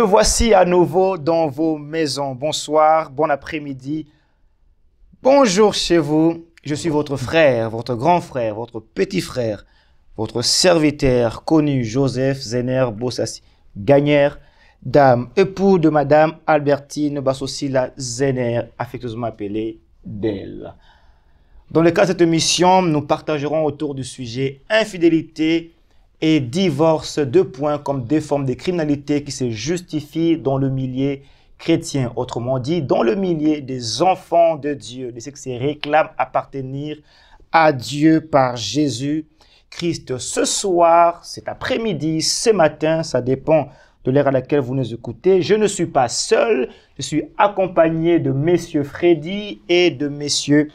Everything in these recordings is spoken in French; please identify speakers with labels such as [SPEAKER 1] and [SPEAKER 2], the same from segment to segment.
[SPEAKER 1] voici à nouveau dans vos maisons. Bonsoir, bon après-midi, bonjour chez vous. Je suis votre frère, votre grand frère, votre petit frère, votre serviteur connu Joseph Zener Bossassi, gagnère, dame, époux de Madame Albertine Bassosila Zener, affectueusement appelée Belle. Dans le cas de cette émission, nous partagerons autour du sujet infidélité et divorce, deux points comme deux formes de criminalité qui se justifient dans le milieu chrétien. Autrement dit, dans le milieu des enfants de Dieu, de ceux qui se réclament appartenir à Dieu par Jésus-Christ. Ce soir, cet après-midi, ce matin, ça dépend de l'heure à laquelle vous nous écoutez. Je ne suis pas seul, je suis accompagné de messieurs Freddy et de messieurs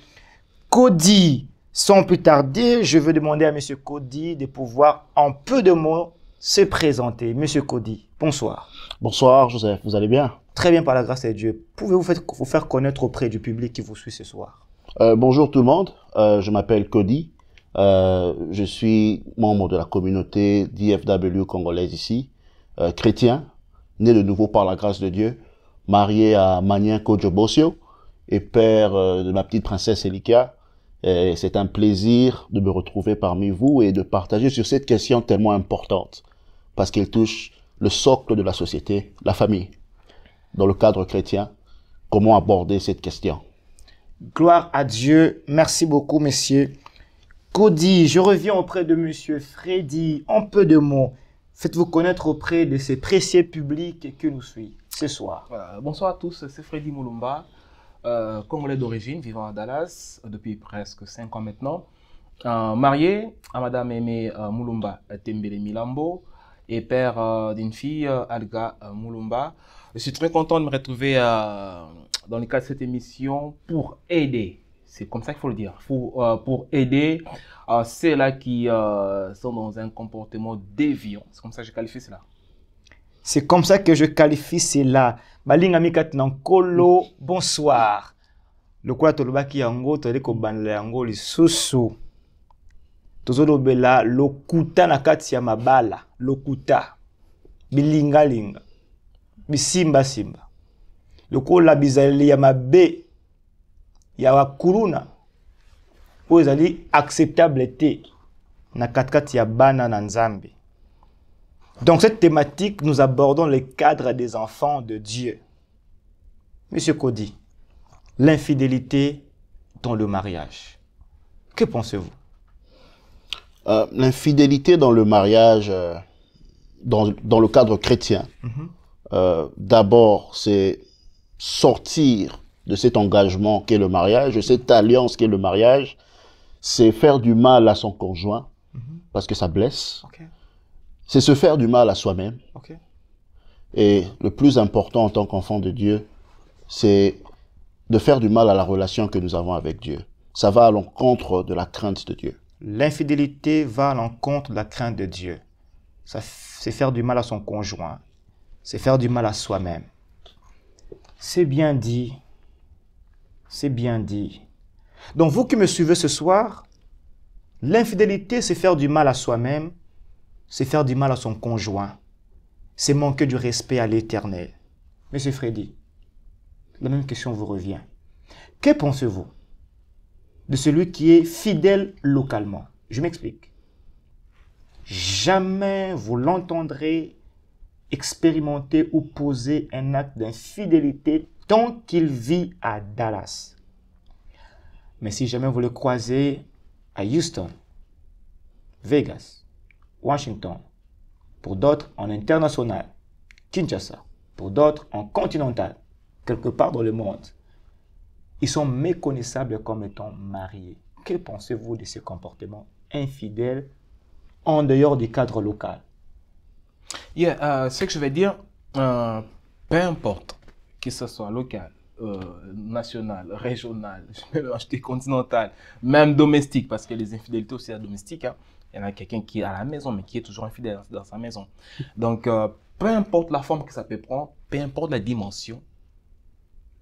[SPEAKER 1] Cody. Sans plus tarder, je veux demander à monsieur Cody de pouvoir, en peu de mots, se présenter. Monsieur Cody, bonsoir.
[SPEAKER 2] Bonsoir Joseph, vous allez bien?
[SPEAKER 1] Très bien par la grâce de Dieu. Pouvez-vous vous faire connaître auprès du public qui vous suit ce soir?
[SPEAKER 2] Bonjour tout le monde, je m'appelle Cody. Je suis membre de la communauté d'IFW congolaise ici, chrétien, né de nouveau par la grâce de Dieu, marié à Manien Kodjobosio et père de ma petite princesse Elika. C'est un plaisir de me retrouver parmi vous et de partager sur cette question tellement importante parce qu'elle touche le socle de la société, la famille. Dans le cadre chrétien, comment aborder cette question?
[SPEAKER 1] Gloire à Dieu. Merci beaucoup, messieurs. Cody, je reviens auprès de monsieur Freddy. En peu de mots, faites-vous connaître auprès de ces précieux publics qui nous suivent ce soir.
[SPEAKER 3] Voilà. Bonsoir à tous, c'est Freddy Mulumba. Congolais d'origine, vivant à Dallas depuis presque 5 ans maintenant, marié à Madame Aimé Mulumba Tembele Milambo et père d'une fille, Alga Mulumba. Je suis très content de me retrouver dans le cadre de cette émission pour aider, c'est comme ça qu'il faut le dire, pour aider ceux-là qui sont dans un comportement déviant. C'est comme ça que je qualifie cela.
[SPEAKER 1] C'est comme ça que je qualifie cela. Balinga mikat nankolo, bonsoir. Le quoi tolobaki yango tole ko banla yango lisusu. Tozolobela lokuta na kati ya mabala, lokuta. Bilinga linga. Bisimba simba. Lokola bizali ya mabe ya wakuruna. Po ezali acceptable te na kati ya bana na Nzambe. Dans cette thématique, nous abordons le cadre des enfants de Dieu. Monsieur Cody, l'infidélité dans le mariage. Que pensez-vous?
[SPEAKER 2] L'infidélité dans le mariage, dans le cadre chrétien, d'abord, c'est sortir de cet engagement qu'est le mariage, de cette alliance qu'est le mariage, c'est faire du mal à son conjoint, parce que ça blesse.
[SPEAKER 1] Okay.
[SPEAKER 2] C'est se faire du mal à soi-même.
[SPEAKER 1] Okay.
[SPEAKER 2] Et le plus important en tant qu'enfant de Dieu, c'est de faire du mal à la relation que nous avons avec Dieu. Ça va à l'encontre de la crainte de Dieu.
[SPEAKER 1] L'infidélité va à l'encontre de la crainte de Dieu. C'est faire du mal à son conjoint. C'est faire du mal à soi-même. C'est bien dit. C'est bien dit. Donc vous qui me suivez ce soir, l'infidélité, c'est faire du mal à soi-même. C'est faire du mal à son conjoint. C'est manquer du respect à l'Éternel. Monsieur Freddy, la même question vous revient. Que pensez-vous de celui qui est fidèle localement? Je m'explique. Jamais vous l'entendrez expérimenter ou poser un acte d'infidélité tant qu'il vit à Dallas. Mais si jamais vous le croisez à Houston, Vegas, Washington, pour d'autres en international, Kinshasa, pour d'autres en continental, quelque part dans le monde, ils sont méconnaissables comme étant mariés. Que pensez-vous de ces comportements infidèles en dehors du cadre local?
[SPEAKER 3] Ce que je vais dire, peu importe que ce soit local, national, régional, je vais acheter continental, même domestique, parce que les infidélités aussi sont domestiques, hein. Il y en a quelqu'un qui est à la maison, mais qui est toujours infidèle dans sa maison. Donc, peu importe la forme que ça peut prendre, peu importe la dimension,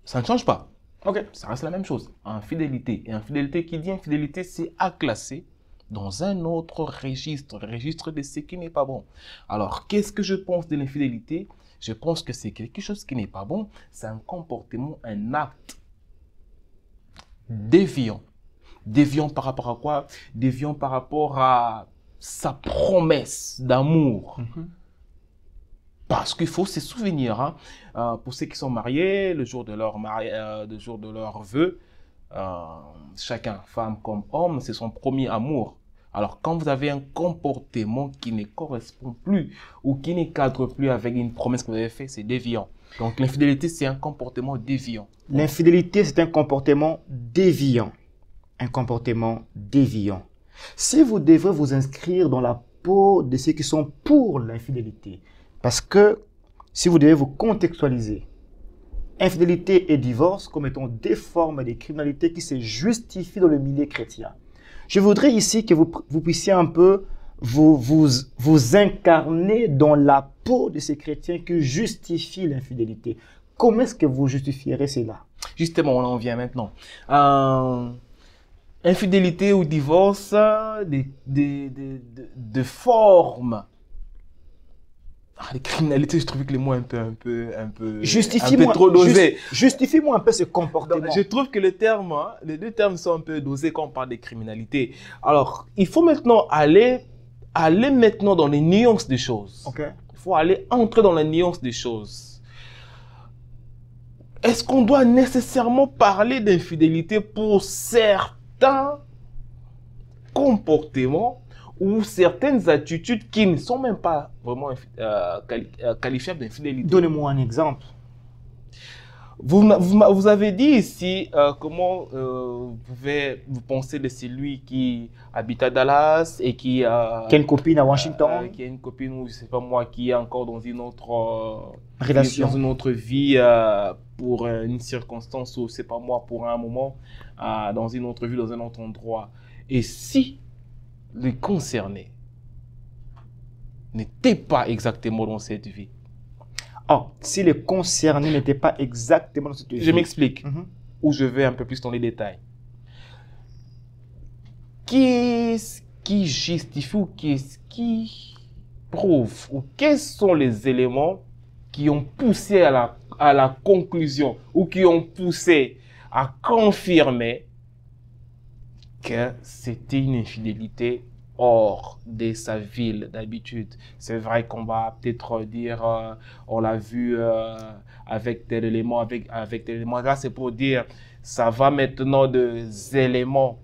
[SPEAKER 3] ça ne change pas.
[SPEAKER 1] Ok.
[SPEAKER 3] Ça reste la même chose. Infidélité. Et infidélité, qui dit infidélité, c'est à classer dans un autre registre, le registre de ce qui n'est pas bon. Alors, qu'est-ce que je pense de l'infidélité? Je pense que c'est quelque chose qui n'est pas bon. C'est un comportement, un acte déviant. Déviant par rapport à quoi? Déviant par rapport à sa promesse d'amour. Parce qu'il faut se souvenir, hein, pour ceux qui sont mariés, le jour de leur vœu, chacun, femme comme homme, c'est son premier amour. Alors, quand vous avez un comportement qui ne correspond plus ou qui ne cadre plus avec une promesse que vous avez faite, c'est déviant. Donc, l'infidélité, c'est un comportement déviant.
[SPEAKER 1] L'infidélité, c'est un comportement déviant. Un comportement déviant. Si vous devrez vous inscrire dans la peau de ceux qui sont pour l'infidélité, parce que si vous devez vous contextualiser, infidélité et divorce comme étant deux formes de criminalité qui se justifient dans le milieu chrétien. Je voudrais ici que vous puissiez un peu vous incarner dans la peau de ces chrétiens qui justifient l'infidélité. Comment est-ce que vous justifierez cela?
[SPEAKER 3] Justement, on en vient maintenant. Infidélité ou divorce, de forme. Les criminalités, je trouve que les mots un peu trop dosés.
[SPEAKER 1] Justifie-moi un peu ce comportement.
[SPEAKER 3] Donc, je trouve que les deux termes sont un peu dosés quand on parle de criminalité. Alors, il faut maintenant aller maintenant dans les nuances des choses.
[SPEAKER 1] Okay.
[SPEAKER 3] Il faut entrer dans la nuance des choses. Est-ce qu'on doit nécessairement parler d'infidélité pour certains comportements ou certaines attitudes qui ne sont même pas vraiment qualifiables d'infidélité?
[SPEAKER 1] Donnez-moi un exemple.
[SPEAKER 3] Vous avez dit ici comment vous pensez de celui qui habite à Dallas et qui a
[SPEAKER 1] une copine à Washington,
[SPEAKER 3] qui a une copine ou je sais pas moi qui est encore dans une autre
[SPEAKER 1] relation,
[SPEAKER 3] dans une autre vie pour une circonstance ou c'est pas moi pour un moment dans une autre vie dans un autre endroit. Et si les concernés n'étaient pas exactement dans cette vie?
[SPEAKER 1] Oh, si les concernés n'étaient pas exactement dans cette vie.
[SPEAKER 3] Je m'explique, ou je vais un peu plus dans les détails. Qu'est-ce qui justifie ou qu'est-ce qui prouve ou quels sont les éléments qui ont poussé à la conclusion ou qui ont poussé à confirmer que c'était une infidélité hors de sa ville d'habitude? C'est vrai qu'on va peut-être dire on l'a vu avec tel élément, avec tel élément. Là, c'est pour dire ça va maintenant des éléments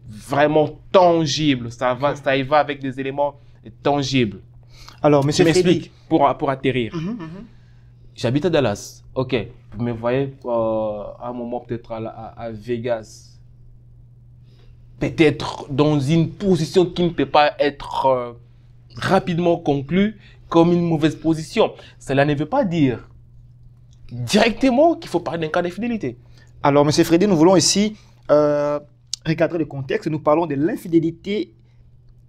[SPEAKER 3] vraiment tangibles. Ça y va avec des éléments tangibles.
[SPEAKER 1] Alors, monsieur,
[SPEAKER 3] je m'explique pour atterrir. J'habite à Dallas. Ok, vous me voyez à un moment peut-être à Vegas. Peut-être dans une position qui ne peut pas être rapidement conclue comme une mauvaise position. Cela ne veut pas dire directement qu'il faut parler d'un cas d'infidélité.
[SPEAKER 1] Alors, M. Freddy, nous voulons ici recadrer le contexte. Nous parlons de l'infidélité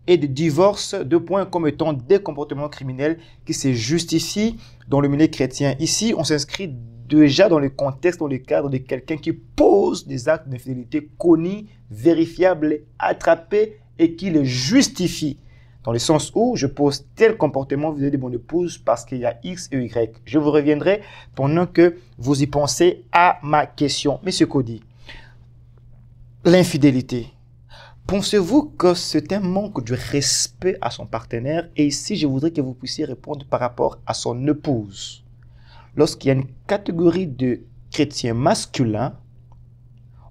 [SPEAKER 1] et de divorce, deux points comme étant des comportements criminels qui se justifient dans le milieu chrétien. Ici, on s'inscrit déjà dans le contexte, dans le cadre de quelqu'un qui pose des actes d'infidélité connus, vérifiables, attrapés et qui les justifie. Dans le sens où je pose tel comportement vis-à-vis de mon épouse parce qu'il y a X et Y. Je vous reviendrai pendant que vous y pensez à ma question. Monsieur Cody, l'infidélité, pensez-vous que c'est un manque de respect à son partenaire? Et ici, je voudrais que vous puissiez répondre par rapport à son épouse. Lorsqu'il y a une catégorie de chrétiens masculins,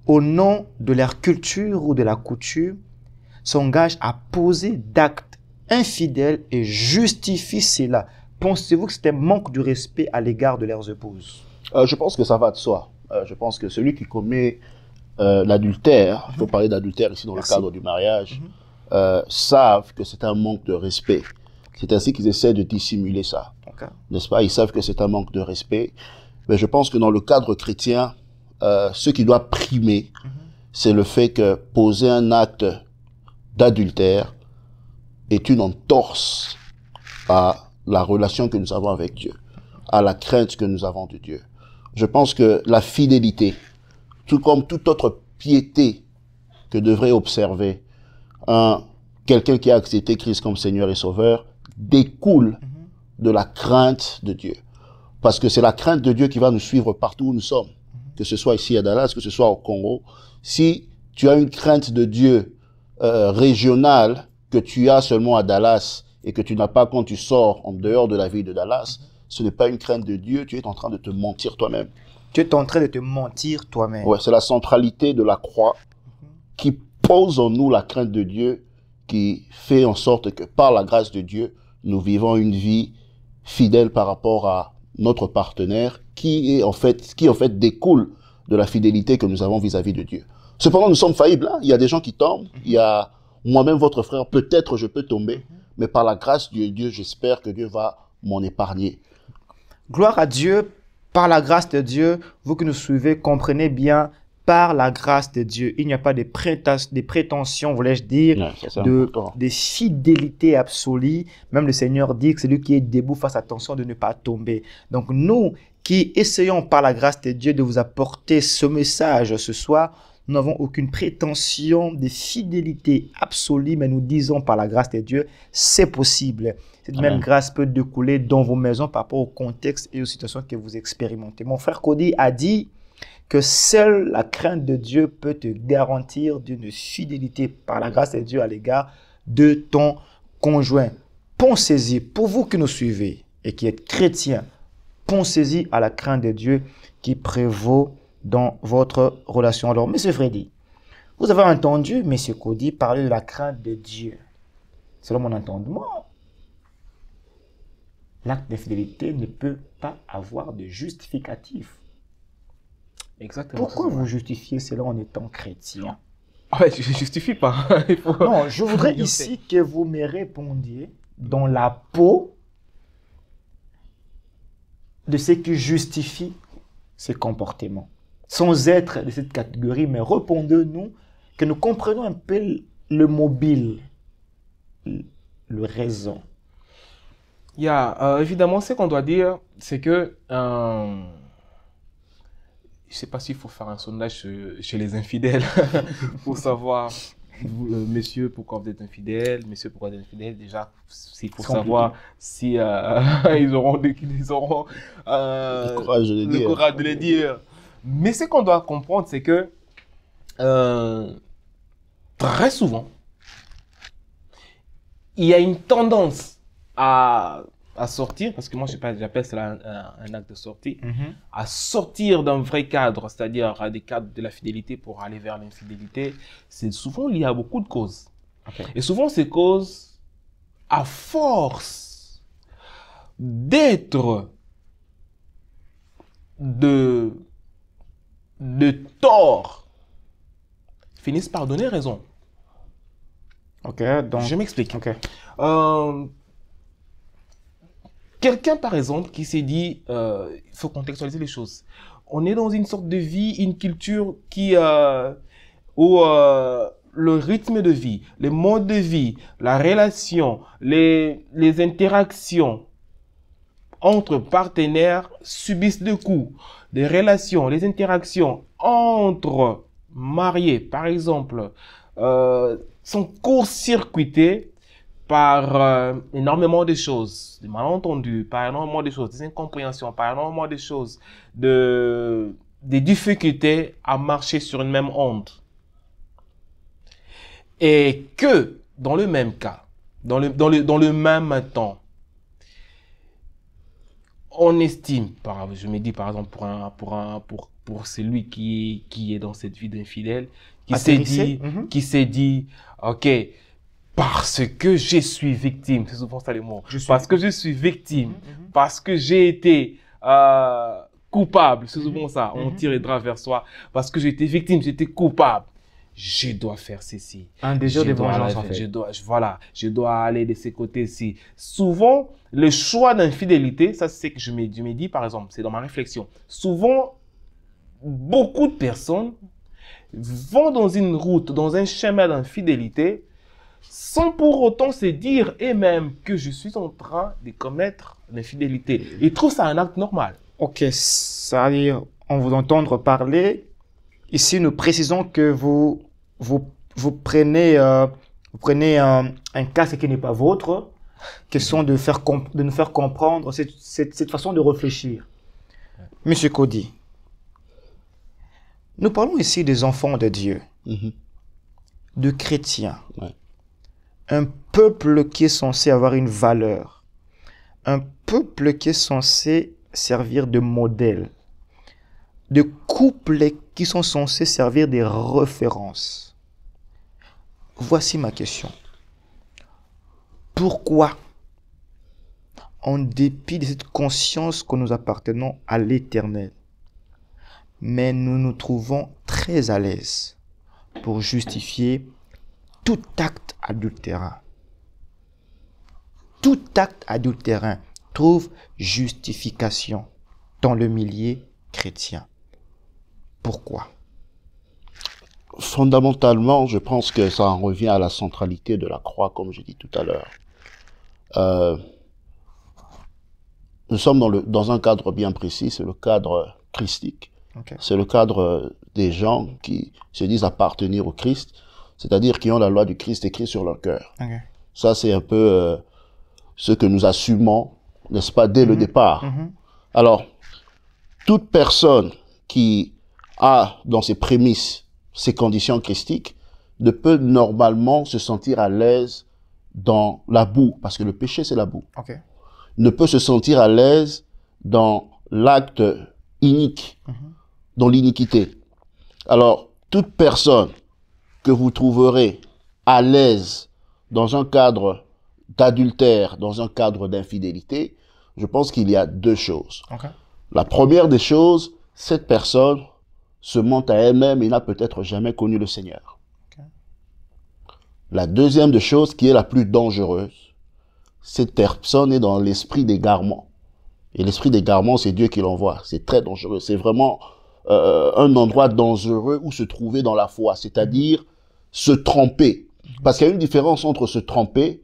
[SPEAKER 1] au nom de leur culture ou de la coutume, s'engagent à poser d'actes infidèles et justifient cela. Pensez-vous que c'est un manque de respect à l'égard de leurs épouses?
[SPEAKER 2] Je pense que ça va de soi. Je pense que celui qui commet l'adultère, il faut parler d'adultère ici dans le cadre du mariage, savent que c'est un manque de respect. C'est ainsi qu'ils essaient de dissimuler ça. N'est-ce pas? Ils savent que c'est un manque de respect. Mais je pense que dans le cadre chrétien, ce qui doit primer, c'est le fait que poser un acte d'adultère est une entorse à la relation que nous avons avec Dieu, à la crainte que nous avons de Dieu. Je pense que la fidélité, tout comme toute autre piété que devrait observer quelqu'un qui a accepté Christ comme Seigneur et Sauveur, découle de la crainte de Dieu. Parce que c'est la crainte de Dieu qui va nous suivre partout où nous sommes. Que ce soit ici à Dallas, que ce soit au Congo. Si tu as une crainte de Dieu régionale que tu as seulement à Dallas et que tu n'as pas quand tu sors en dehors de la ville de Dallas, ce n'est pas une crainte de Dieu, tu es en train de te mentir toi-même.
[SPEAKER 1] Tu es en train de te mentir toi-même.
[SPEAKER 2] Ouais, c'est la centralité de la croix qui pose en nous la crainte de Dieu, qui fait en sorte que par la grâce de Dieu, nous vivons une vie fidèle par rapport à notre partenaire qui en fait découle de la fidélité que nous avons vis-à-vis de Dieu. Cependant, nous sommes faillibles. Hein? Il y a des gens qui tombent. Il y a moi-même, votre frère, peut-être je peux tomber, mais par la grâce de Dieu, j'espère que Dieu va m'en épargner.
[SPEAKER 1] Gloire à Dieu, par la grâce de Dieu, vous qui nous suivez, comprenez bien, par la grâce de Dieu. Il n'y a pas de prétentions, voulais-je dire, de fidélité absolue. Même le Seigneur dit que celui qui est debout fasse attention de ne pas tomber. Donc nous qui essayons par la grâce de Dieu de vous apporter ce message ce soir, nous n'avons aucune prétention de fidélité absolue, mais nous disons par la grâce de Dieu, c'est possible. Cette même grâce peut découler dans vos maisons par rapport au contexte et aux situations que vous expérimentez. Mon frère Cody a dit que seule la crainte de Dieu peut te garantir d'une fidélité par la grâce de Dieu à l'égard de ton conjoint. Pensez-y, pour vous qui nous suivez et qui êtes chrétiens, pensez-y à la crainte de Dieu qui prévaut dans votre relation. Alors, M. Freddy, vous avez entendu M. Cody parler de la crainte de Dieu. Selon mon entendement, l'acte d'infidélité ne peut pas avoir de justificatif.
[SPEAKER 3] Exactement.
[SPEAKER 1] Pourquoi vous justifiez cela en étant chrétien?
[SPEAKER 3] Ouais, je ne justifie pas.
[SPEAKER 1] Non, je voudrais ici que vous me répondiez dans la peau de ceux qui justifient ces comportements. Sans être de cette catégorie, mais répondez-nous, que nous comprenions un peu le mobile, le raison.
[SPEAKER 3] Évidemment, ce qu'on doit dire, c'est que je ne sais pas s'il faut faire un sondage chez les infidèles pour savoir, messieurs, pourquoi vous êtes infidèles, messieurs, pourquoi vous êtes infidèles. Déjà, il faut savoir si ils auront le courage de le dire. Mais ce qu'on doit comprendre, c'est que très souvent, il y a une tendance à sortir, parce que moi j'appelle cela un acte de sortie, à sortir d'un vrai cadre, c'est-à-dire à des cadres de la fidélité pour aller vers l'infidélité. C'est souvent lié à beaucoup de causes. Okay. Et souvent ces causes, à force d'être de tort, finissent par donner raison.
[SPEAKER 1] Ok, donc...
[SPEAKER 3] Je m'explique.
[SPEAKER 1] Okay.
[SPEAKER 3] Quelqu'un, par exemple, qui s'est dit, il faut contextualiser les choses. On est dans une sorte de vie, une culture où le rythme de vie, les modes de vie, la relation, les interactions entre partenaires subissent des coups. Les relations, les interactions entre mariés, par exemple, sont court-circuitées par énormément de choses, des malentendus, par énormément de choses, des incompréhensions, par énormément de choses, des difficultés à marcher sur une même onde. Et que, dans le même cas, dans le même temps, on estime, je me dis par exemple pour celui qui est dans cette vie d'infidèle, qui s'est dit, ok, parce que je suis victime, c'est souvent ça les mots, parce que je suis victime, parce que j'ai été coupable, c'est souvent ça, on tire les draps vers soi, parce que j'ai été victime, j'étais coupable. Je dois faire ceci.
[SPEAKER 1] Un désir de vengeance, en fait.
[SPEAKER 3] Je dois aller de ces côtés-ci. Souvent, le choix d'infidélité, ça c'est que je me dis, par exemple, c'est dans ma réflexion. Souvent, beaucoup de personnes vont dans une route, dans un chemin d'infidélité, sans pour autant se dire eux-mêmes que je suis en train de commettre l'infidélité. Ils trouvent ça un acte normal.
[SPEAKER 1] Ok, ça veut dire, on vous entendre parler. Ici, nous précisons que vous prenez un cas qui n'est pas vôtre. question de nous faire comprendre cette façon de réfléchir. Monsieur Cody, nous parlons ici des enfants de Dieu, de chrétiens, un peuple qui est censé avoir une valeur, un peuple qui est censé servir de modèle, de couples qui sont censés servir des références. Voici ma question. Pourquoi, en dépit de cette conscience que nous appartenons à l'Éternel, mais nous nous trouvons très à l'aise pour justifier tout acte adultérin? Tout acte adultérin trouve justification dans le milieu chrétien. Pourquoi?
[SPEAKER 2] Fondamentalement, je pense que ça en revient à la centralité de la croix, comme j'ai dit tout à l'heure. Nous sommes dans un cadre bien précis, c'est le cadre christique. Okay. C'est le cadre des gens qui se disent appartenir au Christ, c'est-à-dire qui ont la loi du Christ écrite sur leur cœur. Okay. Ça, c'est un peu ce que nous assumons, n'est-ce pas, dès le départ. Alors, toute personne qui a dans ses prémices ces conditions christiques ne peut normalement se sentir à l'aise dans la boue, parce que le péché, c'est la boue. Okay. Ne peut se sentir à l'aise dans l'acte inique, dans l'iniquité. Alors, toute personne que vous trouverez à l'aise dans un cadre d'adultère, dans un cadre d'infidélité, je pense qu'il y a deux choses. Okay. La première des choses, cette personne se ment à elle-même et n'a peut-être jamais connu le Seigneur. Okay. La deuxième des choses, qui est la plus dangereuse, cette personne est dans l'esprit d'égarement. Et l'esprit d'égarement, c'est Dieu qui l'envoie. C'est très dangereux. C'est vraiment un endroit dangereux où se trouver dans la foi, c'est-à-dire se tromper. Parce qu'il y a une différence entre se tromper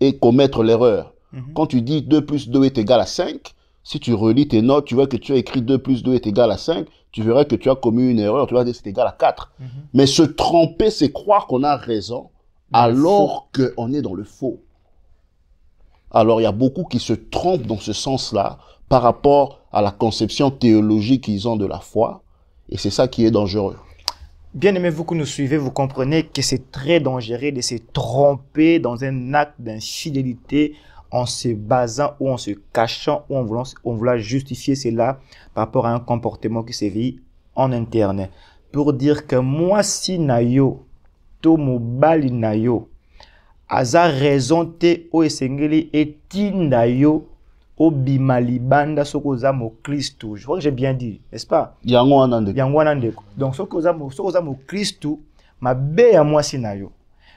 [SPEAKER 2] et commettre l'erreur. Quand tu dis 2 plus 2 est égal à 5, si tu relis tes notes, tu vois que tu as écrit 2 plus 2 est égal à 5, tu verras que tu as commis une erreur, tu vas dire c'est égal à 4. Mais se tromper, c'est croire qu'on a raison, alors qu'on est dans le faux. Alors, il y a beaucoup qui se trompent dans ce sens-là par rapport à la conception théologique qu'ils ont de la foi. Et c'est ça qui est dangereux.
[SPEAKER 1] Bien aimé, vous que nous suivez, vous comprenez que c'est très dangereux de se tromper dans un acte d'infidélité en se basant ou en se cachant ou en voulant justifier cela par rapport à un comportement qui se vit en interne. Pour dire que moi, si nayo, to mobali nayo, aza raison te o esengeli etinda yo o bimalibanda sokoza mo Christou. Je crois que j'ai bien dit, n'est-ce pas?
[SPEAKER 2] Yango anande.
[SPEAKER 1] Donc sokoza mo Christou, ma be ya moi si nayo.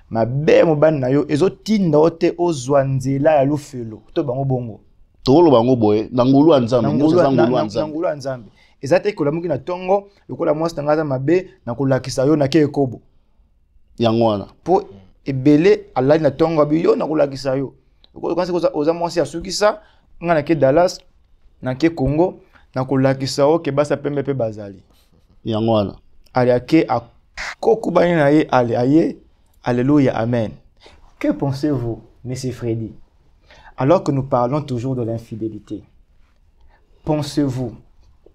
[SPEAKER 1] Ma be mo ban nayo ezo tinda ote o zwanzela ya lufelo. To bango bongo.
[SPEAKER 2] Tolo bango boye, nangulu anzambe,
[SPEAKER 1] nangulu anzambe. Ezate ko lamuki na tongo, yokola moi stangaza mabe na kolakisa yo na ke ekobo.
[SPEAKER 2] Yango wana.
[SPEAKER 1] Po ebele alali na tongo biyo na kolakisa yo. Okanse oza mwasi asukisa nga na ke Dallas na ke Congo na kolakisa o ke basa pembe pe bazali.
[SPEAKER 2] Yango wana.
[SPEAKER 1] Ali ake akokubani na ye ale aye. Alléluia, amen. Que pensez-vous, Monsieur Freddy? Alors que nous parlons toujours de l'infidélité, pensez-vous,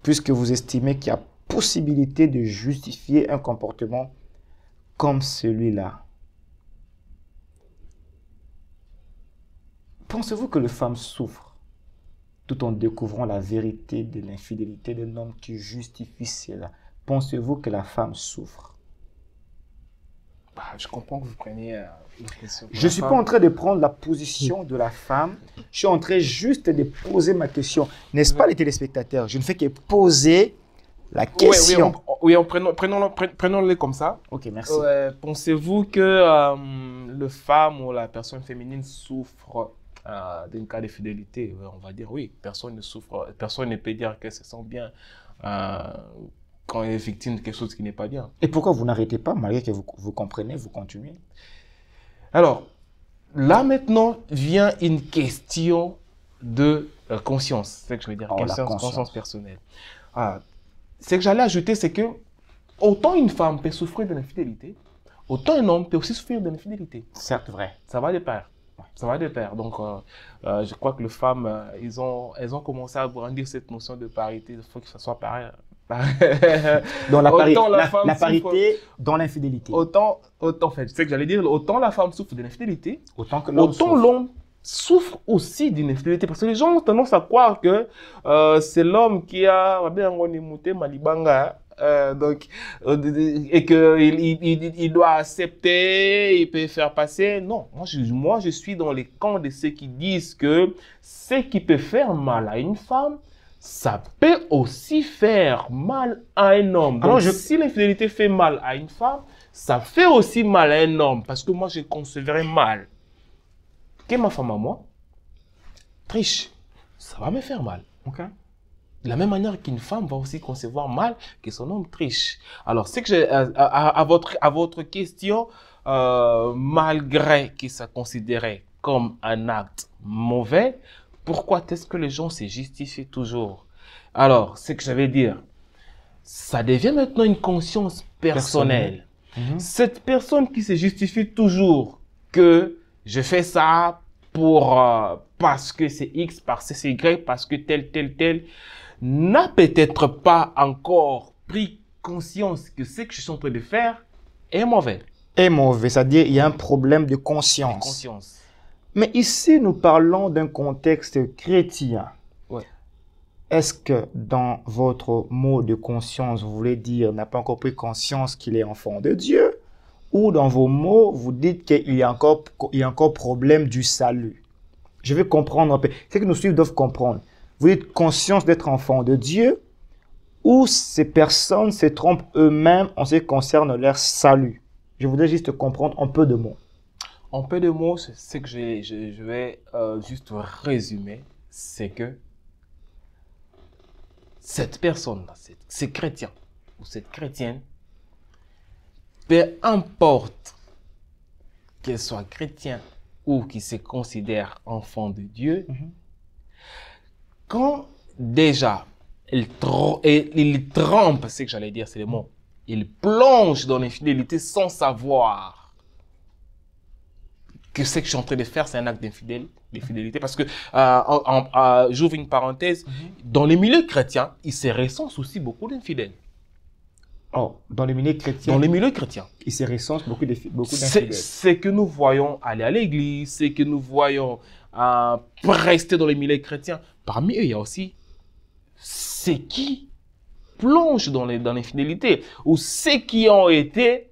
[SPEAKER 1] puisque vous estimez qu'il y a possibilité de justifier un comportement comme celui-là, pensez-vous que les femmes souffrent tout en découvrant la vérité de l'infidélité d'un homme qui justifie cela? Pensez-vous que la femme souffre?
[SPEAKER 3] Je comprends que vous preniez la question.
[SPEAKER 1] Je ne suis pas en train de prendre la position de la femme. Je suis en train juste de poser ma question. N'est-ce pas les téléspectateurs? Je ne fais que poser la question.
[SPEAKER 3] Prenons-le comme ça.
[SPEAKER 1] Ok, merci.
[SPEAKER 3] Pensez-vous que le femme ou la personne féminine souffre d'un cas de fidélité? On va dire oui. Personne ne souffre. Personne ne peut dire qu'elle se sent bien quand elle est victime de quelque chose qui n'est pas bien.
[SPEAKER 1] Et pourquoi vous n'arrêtez pas, malgré que vous comprenez, vous continuez?
[SPEAKER 3] Alors, là maintenant vient une question de conscience. C'est ce que je veux dire, conscience personnelle. Ce que j'allais ajouter, c'est que autant une femme peut souffrir de l'infidélité, autant un homme peut aussi souffrir de l'infidélité.
[SPEAKER 1] Certes, vrai.
[SPEAKER 3] Ça va de pair.
[SPEAKER 1] Ouais.
[SPEAKER 3] Ça va de pair. Donc, je crois que les femmes, elles ont commencé à brandir cette notion de parité. Il faut que ça soit pareil.
[SPEAKER 1] Dans la,
[SPEAKER 3] Autant la
[SPEAKER 1] la,
[SPEAKER 3] femme
[SPEAKER 1] la
[SPEAKER 3] souffre-
[SPEAKER 1] parité dans l'infidélité.
[SPEAKER 3] Autant, en fait, je sais que j'allais dire, autant la femme souffre de l'infidélité,
[SPEAKER 1] Autant que l'homme
[SPEAKER 3] autant
[SPEAKER 1] souffre.
[SPEAKER 3] l'homme souffre aussi d'une infidélité. Parce que les gens ont tendance à croire que c'est l'homme qui a donc, et qu'il doit accepter, il peut faire passer. Non, moi je suis dans les camps de ceux qui disent que ce qui peut faire mal à une femme, ça peut aussi faire mal à un homme. Donc,
[SPEAKER 1] Alors,
[SPEAKER 3] si l'infidélité fait mal à une femme, ça fait aussi mal à un homme. Parce que moi, je concevrais mal que ma femme à moi triche. Ça va me faire mal.
[SPEAKER 1] Ok.
[SPEAKER 3] De la même manière qu'une femme va aussi concevoir mal que son homme triche. Alors, c'est que j'ai, à votre question, malgré que ça considérait comme un acte mauvais, pourquoi est-ce que les gens se justifient toujours? Alors, c'est que j'allais dire, ça devient maintenant une conscience personnelle.
[SPEAKER 1] Mhm.
[SPEAKER 3] Cette personne qui se justifie toujours que je fais ça pour, parce que c'est X, parce que c'est Y, parce que tel, n'a peut-être pas encore pris conscience que ce que je suis en train de faire est mauvais.
[SPEAKER 1] Est mauvais, c'est-à-dire il y a un problème de conscience.
[SPEAKER 3] Conscience.
[SPEAKER 1] Mais ici, nous parlons d'un contexte chrétien.
[SPEAKER 3] Ouais.
[SPEAKER 1] Est-ce que dans votre mot de conscience, vous voulez dire n'a pas encore pris conscience qu'il est enfant de Dieu? Ou dans vos mots, vous dites qu'il y a encore problème du salut? Je veux comprendre un peu. C'est que nos suivants doivent comprendre. Vous dites conscience d'être enfant de Dieu, ou ces personnes se trompent eux-mêmes en ce qui concerne leur salut? Je voudrais juste comprendre un peu de mots.
[SPEAKER 3] En peu de mots, ce que je vais juste résumer, c'est que cette personne-là, ce chrétien ou cette chrétienne, peu importe qu'elle soit chrétien ou qu'il se considère enfant de Dieu, quand déjà il trempe, c'est que j'allais dire, c'est le mot, il plonge dans l'infidélité sans savoir que ce que je suis en train de faire, c'est un acte d'infidélité. Parce que, j'ouvre une parenthèse, dans les milieux chrétiens, il se recense aussi beaucoup d'infidèles.
[SPEAKER 1] Oh, dans les milieux chrétiens,
[SPEAKER 3] Dans les milieux chrétiens.
[SPEAKER 1] il se recense beaucoup d'infidèles.
[SPEAKER 3] C'est que nous voyons aller à l'église, c'est que nous voyons rester dans les milieux chrétiens. Parmi eux, il y a aussi ceux qui plongent dans l'infidélité ou ceux qui ont été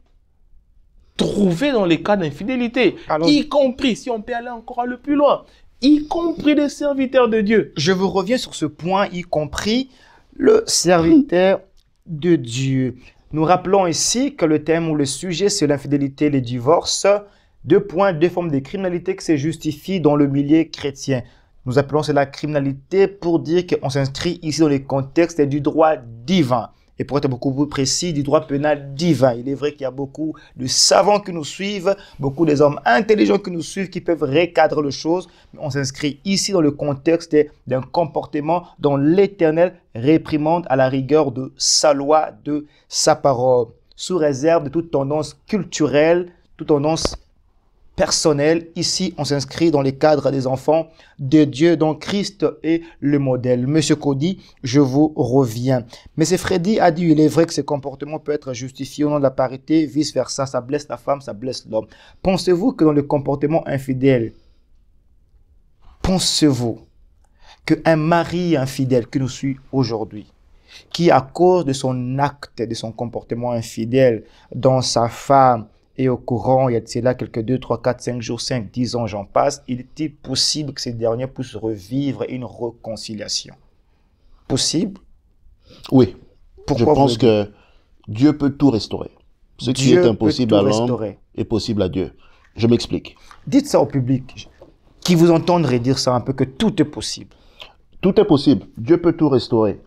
[SPEAKER 3] trouvés dans les cas d'infidélité,
[SPEAKER 1] Alors,
[SPEAKER 3] y compris, si on peut aller encore le plus loin, y compris des serviteurs de Dieu.
[SPEAKER 1] je vous reviens sur ce point, y compris le serviteur de Dieu. Nous rappelons ici que le thème ou le sujet, c'est l'infidélité et le divorce. 2 points, 2 formes de criminalité qui se justifient dans le milieu chrétien. Nous appelons cela criminalité pour dire qu'on s'inscrit ici dans le contexte du droit divin. Et pour être beaucoup plus précis, du droit pénal divin. Il est vrai qu'il y a beaucoup de savants qui nous suivent, beaucoup des hommes intelligents qui nous suivent, qui peuvent recadrer les choses. Mais on s'inscrit ici dans le contexte d'un comportement dont l'Éternel réprimande à la rigueur de sa loi, de sa parole, sous réserve de toute tendance culturelle, toute tendance personnel. Ici, on s'inscrit dans les cadres des enfants de Dieu, dont Christ est le modèle. Monsieur Cody, je vous reviens. Mais c'est Freddy a dit, il est vrai que ce comportement peut être justifié au nom de la parité, vice-versa. Ça blesse la femme, ça blesse l'homme. Pensez-vous que dans le comportement infidèle, pensez-vous qu'un mari infidèle qui nous suit aujourd'hui, qui à cause de son acte, de son comportement infidèle dans sa femme, et au courant, il y a de cela quelques 2, 3, 4, 5 jours, 5, 10 ans, j'en passe, il est possible que ces derniers puissent revivre une réconciliation? Possible?
[SPEAKER 2] Oui.
[SPEAKER 1] Pourquoi
[SPEAKER 2] Je pense que Dieu peut tout restaurer. Ce qui
[SPEAKER 1] Dieu
[SPEAKER 2] est
[SPEAKER 1] peut
[SPEAKER 2] impossible
[SPEAKER 1] tout
[SPEAKER 2] à l'homme
[SPEAKER 1] restaurer.
[SPEAKER 2] est possible à Dieu. Je m'explique.
[SPEAKER 1] Dites ça au public, qui vous entendrait dire ça un peu, que tout est possible.
[SPEAKER 2] Tout est possible. Dieu peut tout restaurer.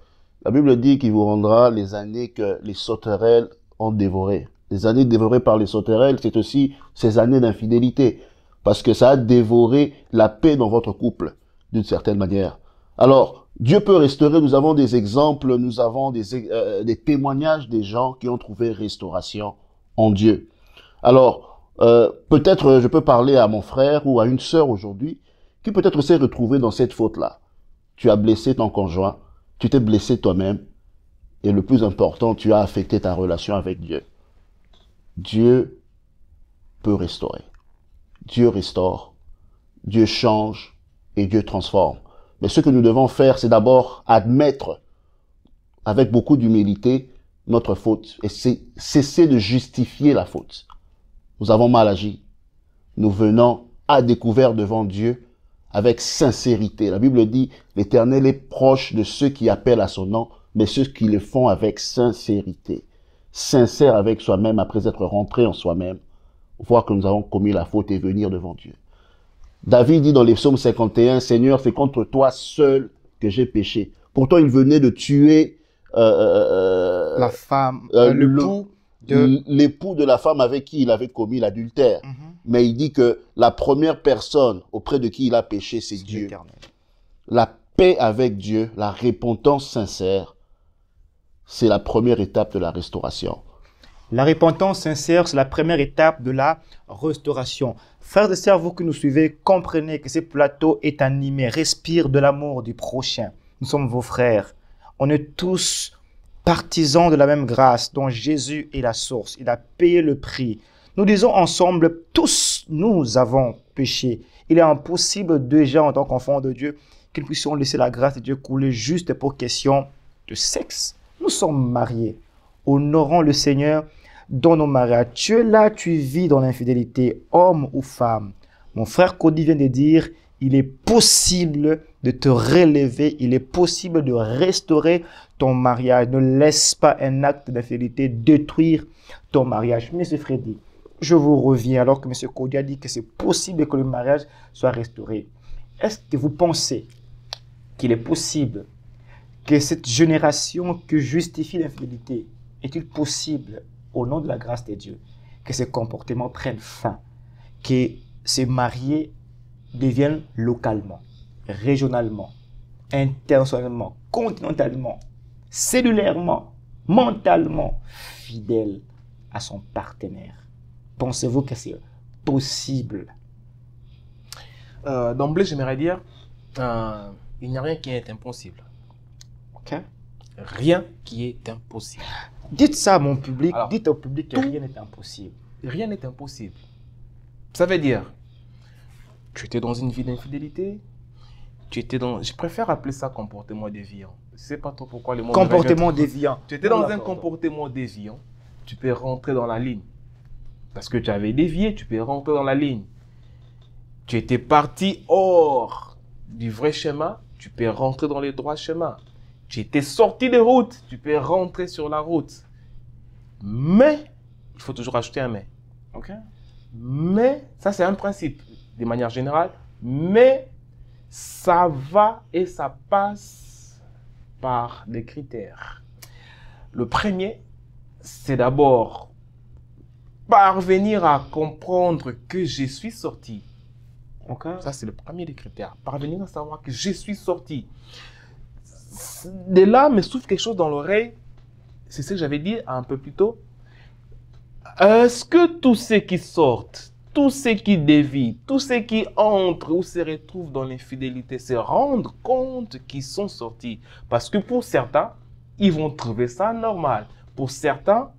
[SPEAKER 2] La Bible dit qu'il vous rendra les années que les sauterelles ont dévorées. Les années dévorées par les sauterelles, c'est aussi ces années d'infidélité. Parce que ça a dévoré la paix dans votre couple, d'une certaine manière. Alors, Dieu peut restaurer. Nous avons des exemples, nous avons des témoignages des gens qui ont trouvé restauration en Dieu. Alors, Peut-être je peux parler à mon frère ou à une sœur aujourd'hui qui peut-être s'est retrouvé dans cette faute-là. Tu as blessé ton conjoint, tu t'es blessé toi-même et le plus important, tu as affecté ta relation avec Dieu. Dieu peut restaurer. Dieu restaure, Dieu change et Dieu transforme. Mais ce que nous devons faire, c'est d'abord admettre avec beaucoup d'humilité notre faute et cesser de justifier la faute. Nous avons mal agi. Nous venons à découvert devant Dieu avec sincérité. La Bible dit, l'Éternel est proche de ceux qui appellent à son nom, mais ceux qui le font avec sincérité. Sincère avec soi-même après être rentré en soi-même, voir que nous avons commis la faute et venir devant Dieu. David dit dans les psaumes 51, Seigneur, c'est contre toi seul que j'ai péché. Pourtant, il venait de tuer
[SPEAKER 1] la femme,
[SPEAKER 2] l'époux de la femme avec qui il avait commis l'adultère. Mais il dit que la première personne auprès de qui il a péché, c'est Dieu. La paix avec Dieu, la repentance sincère, c'est la première étape de la restauration.
[SPEAKER 1] La repentance sincère, c'est la première étape de la restauration. Frères et sœurs, vous qui nous suivez, comprenez que ce plateau est animé, respire de l'amour du prochain. Nous sommes vos frères. On est tous partisans de la même grâce dont Jésus est la source. Il a payé le prix. Nous disons ensemble, tous nous avons péché. Il est impossible déjà en tant qu'enfants de Dieu que nous puissions laisser la grâce de Dieu couler juste pour question de sexe. Nous sommes mariés. Honorons le Seigneur dans nos mariages. Tu es là, tu vis dans l'infidélité, homme ou femme. Mon frère Cody vient de dire, il est possible de te relever, il est possible de restaurer ton mariage. Ne laisse pas un acte d'infidélité détruire ton mariage. Monsieur Freddy, je vous reviens alors que M. Cody a dit que c'est possible que le mariage soit restauré. Est-ce que vous pensez qu'il est possible que cette génération qui justifie l'infidélité, est-il possible, au nom de la grâce de Dieu, que ces comportements prennent fin, que ces mariés deviennent localement, régionalement, internationalement, continentalement, cellulairement, mentalement, fidèles à son partenaire? Pensez-vous que c'est possible?
[SPEAKER 3] D'emblée, j'aimerais dire, il n'y a rien qui est impossible.
[SPEAKER 1] Okay.
[SPEAKER 3] Rien qui est impossible.
[SPEAKER 1] Dites ça à mon public,
[SPEAKER 3] Alors,
[SPEAKER 1] dites au public que rien n'est impossible.
[SPEAKER 3] Rien n'est impossible. Ça veut dire, tu étais dans une vie d'infidélité, tu étais dans, je préfère appeler ça comportement déviant. Je ne sais pas trop pourquoi les mots...
[SPEAKER 1] Comportement déviant.
[SPEAKER 3] Tu étais dans un comportement déviant, tu peux rentrer dans la ligne. Parce que tu avais dévié, tu peux rentrer dans la ligne. Tu étais parti hors du vrai schéma, tu peux rentrer dans les droits chemins. Tu étais sorti des routes, tu peux rentrer sur la route. Mais, il faut toujours ajouter un mais.
[SPEAKER 1] Okay.
[SPEAKER 3] Mais, ça c'est un principe, de manière générale, mais ça va et ça passe par des critères. Le premier, c'est d'abord parvenir à comprendre que je suis sorti.
[SPEAKER 1] Okay.
[SPEAKER 3] Ça, c'est le premier des critères. Parvenir à savoir que je suis sorti. De là, me souffle quelque chose dans l'oreille. C'est ce que j'avais dit un peu plus tôt. Est-ce que tous ceux qui sortent, tous ceux qui dévient, tous ceux qui entrent ou se retrouvent dans l'infidélité se rendent compte qu'ils sont sortis? Parce que pour certains, ils vont trouver ça normal. Pour certains,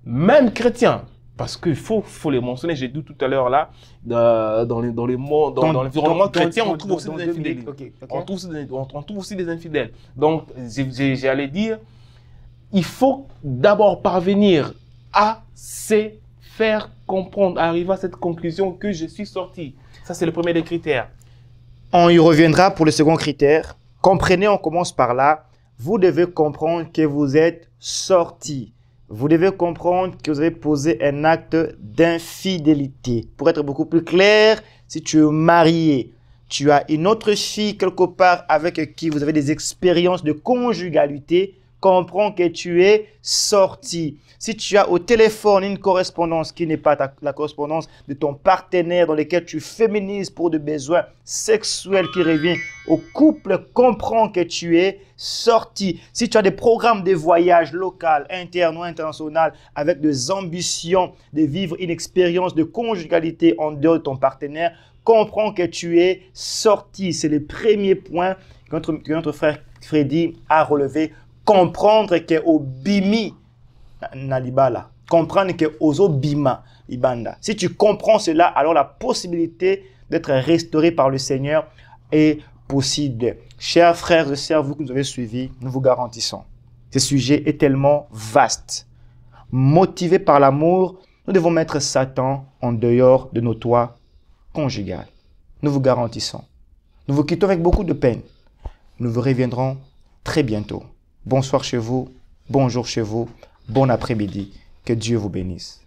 [SPEAKER 3] même chrétiens, parce qu'il faut les mentionner, j'ai dit tout à l'heure là, dans l'environnement chrétien, on trouve aussi des infidèles. On trouve aussi des infidèles. Donc, j'allais dire, il faut d'abord parvenir à se faire comprendre, à arriver à cette conclusion que je suis sorti. Ça, c'est le premier des critères.
[SPEAKER 1] On y reviendra pour le second critère. Comprenez, on commence par là. Vous devez comprendre que vous êtes sorti. Vous devez comprendre que vous avez posé un acte d'infidélité. Pour être beaucoup plus clair, si tu es marié, tu as une autre fille quelque part avec qui vous avez des expériences de conjugalité, comprends que tu es sorti. Si tu as au téléphone une correspondance qui n'est pas la correspondance de ton partenaire dans lequel tu féminises pour des besoins sexuels qui reviennent au couple, comprends que tu es sorti. Si tu as des programmes de voyage local, interne ou international avec des ambitions de vivre une expérience de conjugalité en dehors de ton partenaire, comprends que tu es sorti. C'est le premier point que notre frère Freddy a relevé. Comprendre que au bimi Nalibala. Comprendre que Ozo Bima Ibanda. Si tu comprends cela, alors la possibilité d'être restauré par le Seigneur est possible. Chers frères et sœurs, vous qui nous avez suivis, nous vous garantissons. Ce sujet est tellement vaste. Motivé par l'amour, nous devons mettre Satan en dehors de nos toits conjugales. Nous vous garantissons. Nous vous quittons avec beaucoup de peine. Nous vous reviendrons très bientôt. Bonsoir chez vous, bonjour chez vous. Bon après-midi. Que Dieu vous bénisse.